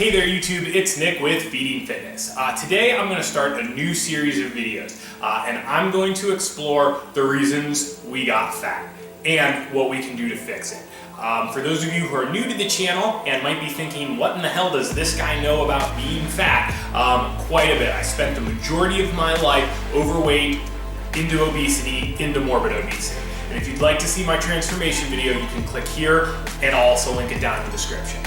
Hey there YouTube, it's Nick with Feeding Fitness. Today I'm going to start a new series of videos and I'm going to explore the reasons we got fat and what we can do to fix it. For those of you who are new to the channel and might be thinking, what in the hell does this guy know about being fat? Quite a bit. I spent the majority of my life overweight, into obesity, into morbid obesity. And if you'd like to see my transformation video, you can click here and I'll also link it down in the description.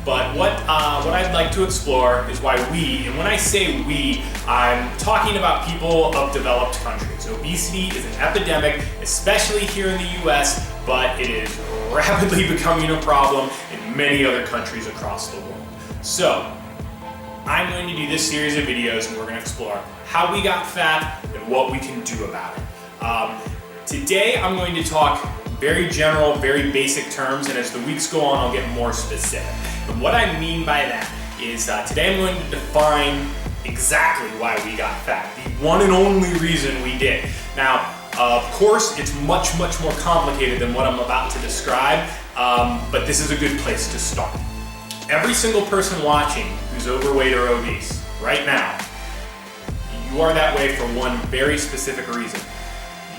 But what I'd like to explore is why we, and when I say we, I'm talking about people of developed countries. Obesity is an epidemic, especially here in the US, but it is rapidly becoming a problem in many other countries across the world. So, I'm going to do this series of videos and we're going to explore how we got fat and what we can do about it. Today I'm going to talk very general, very basic terms, and as the weeks go on, I'll get more specific. And what I mean by that is today I'm going to define exactly why we got fat, the one and only reason we did. Now, of course, it's much more complicated than what I'm about to describe, but this is a good place to start. Every single person watching who's overweight or obese right now, you are that way for one very specific reason.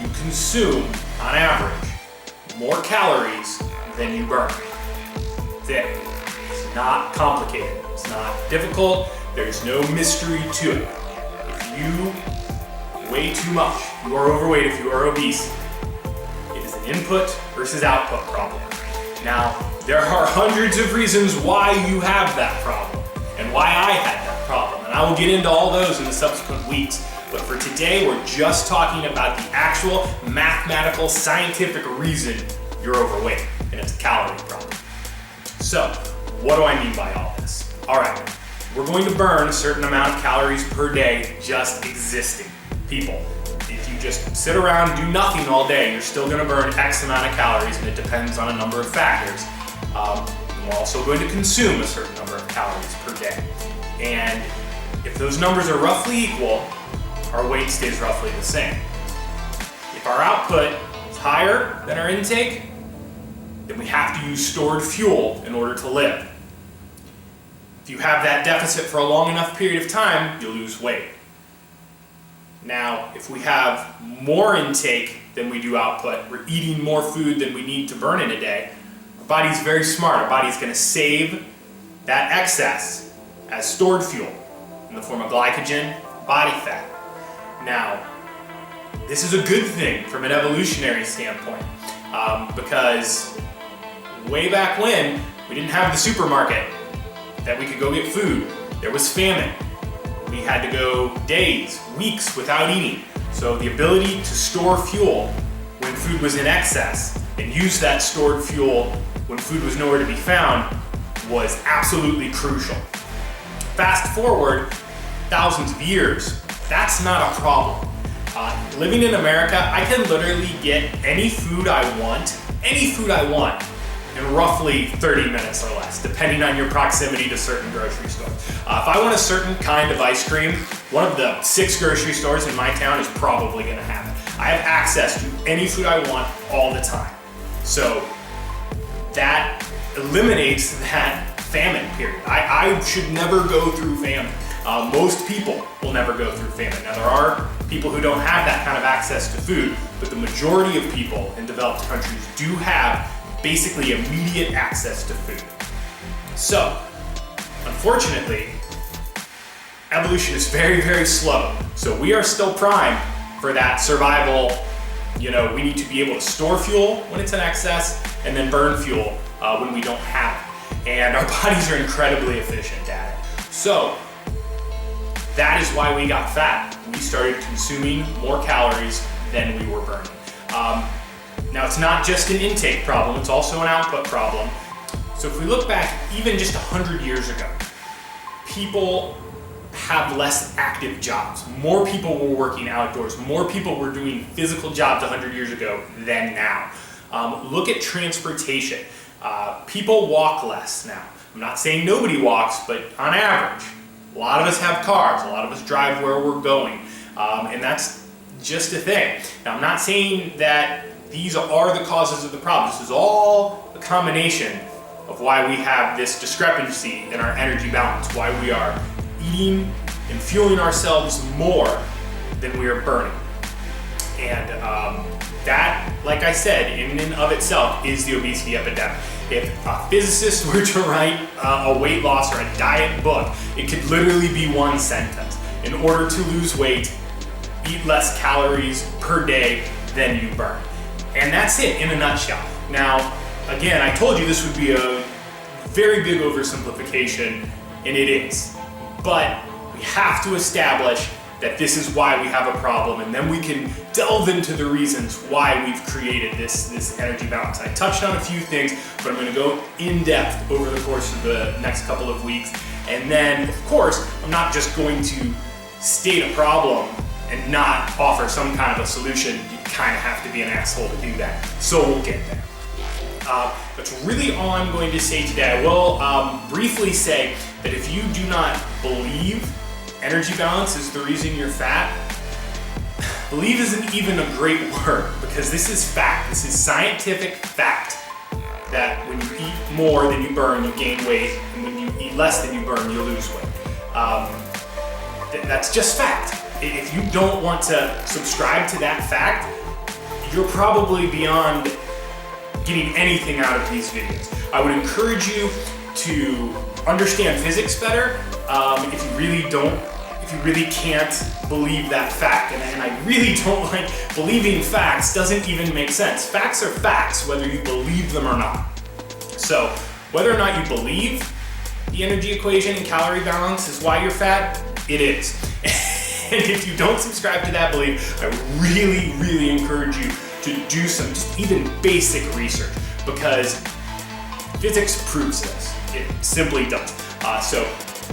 You consume, on average, more calories than you burn. That's it. It's not complicated. It's not difficult. There's no mystery to it. If you weigh too much, you are overweight, if you are obese, it is an input versus output problem. Now, there are hundreds of reasons why you have that problem and why I had that problem, and I will get into all those in the subsequent weeks. But for today, we're just talking about the actual mathematical, scientific reason you're overweight, and it's a calorie problem. So, what do I mean by all this? All right, we're going to burn a certain amount of calories per day just existing. People, if you just sit around and do nothing all day, you're still going to burn X amount of calories, and it depends on a number of factors. We're also going to consume a certain number of calories per day. And if those numbers are roughly equal, our weight stays roughly the same. If our output is higher than our intake, then we have to use stored fuel in order to live. If you have that deficit for a long enough period of time, you'll lose weight. Now, if we have more intake than we do output, we're eating more food than we need to burn in a day, our body's very smart. Our body's going to save that excess as stored fuel in the form of glycogen, body fat. Now, this is a good thing from an evolutionary standpoint because way back when, we didn't have the supermarket that we could go get food. There was famine. We had to go days, weeks without eating. So the ability to store fuel when food was in excess and use that stored fuel when food was nowhere to be found was absolutely crucial. Fast forward thousands of years, that's not a problem. Living in America, I can literally get any food I want, in roughly 30 minutes or less, depending on your proximity to certain grocery stores. If I want a certain kind of ice cream, one of the 6 grocery stores in my town is probably gonna have it. I have access to any food I want all the time. So that eliminates that famine period. I should never go through famine. Most people will never go through famine. Now, there are people who don't have that kind of access to food, but the majority of people in developed countries do have basically immediate access to food. So, unfortunately, evolution is very slow. So we are still primed for that survival. You know, we need to be able to store fuel when it's in excess and then burn fuel when we don't have it. And our bodies are incredibly efficient at it. So, that is why we got fat. We started consuming more calories than we were burning. Now, it's not just an intake problem, it's also an output problem. So if we look back even just 100 years ago, people have less active jobs. More people were working outdoors. More people were doing physical jobs 100 years ago than now. Look at transportation. People walk less now. I'm not saying nobody walks, but on average, a lot of us have cars, a lot of us drive where we're going, and that's just a thing. Now, I'm not saying that these are the causes of the problem. This is all a combination of why we have this discrepancy in our energy balance, why we are eating and fueling ourselves more than we are burning. And that, like I said, in and of itself is the obesity epidemic. If a physicist were to write a weight loss or a diet book, it could literally be one sentence. In order to lose weight, eat less calories per day than you burn. And that's it in a nutshell. Now, again, I told you this would be a very big oversimplification, and it is. But we have to establish that this is why we have a problem, and then we can delve into the reasons why we've created this energy balance. I touched on a few things, but I'm gonna go in depth over the course of the next couple of weeks. And then, of course, I'm not just going to state a problem and not offer some kind of a solution. You kind of have to be an asshole to do that. So we'll get there. That's really all I'm going to say today. I will briefly say that if you do not believe energy balance is the reason you're fat, believe isn't even a great word, because this is fact. This is scientific fact that when you eat more than you burn, you gain weight, and when you eat less than you burn, you lose weight. That's just fact. If you don't want to subscribe to that fact, you're probably beyond getting anything out of these videos. I would encourage you to understand physics better. If you really can't believe that fact, and I really don't like believing facts, doesn't even make sense. Facts are facts, whether you believe them or not. So whether or not you believe the energy equation and calorie balance is why you're fat, it is. And if you don't subscribe to that belief, I really, really encourage you to do some just even basic research, because physics proves this. It simply does. So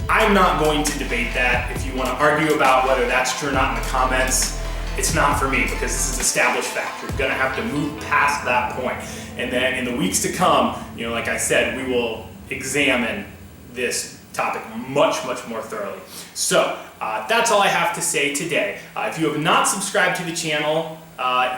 I'm not going to debate that. If you want to argue about whether that's true or not in the comments, it's not for me, because this is established fact. You're going to have to move past that point. And then in the weeks to come, like I said, we will examine this topic much, much more thoroughly. So that's all I have to say today. If you have not subscribed to the channel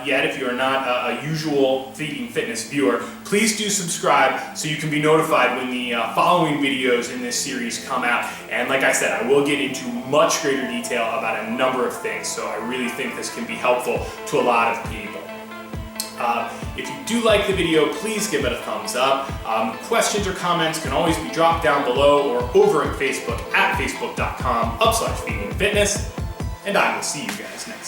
yet, if you are not a usual Feeding Fitness viewer, please do subscribe so you can be notified when the following videos in this series come out. And like I said, I will get into much greater detail about a number of things, so I really think this can be helpful to a lot of people. If you do like the video, please give it a thumbs up. Questions or comments can always be dropped down below or over at Facebook at facebook.com/feedingfitness. And I will see you guys next time.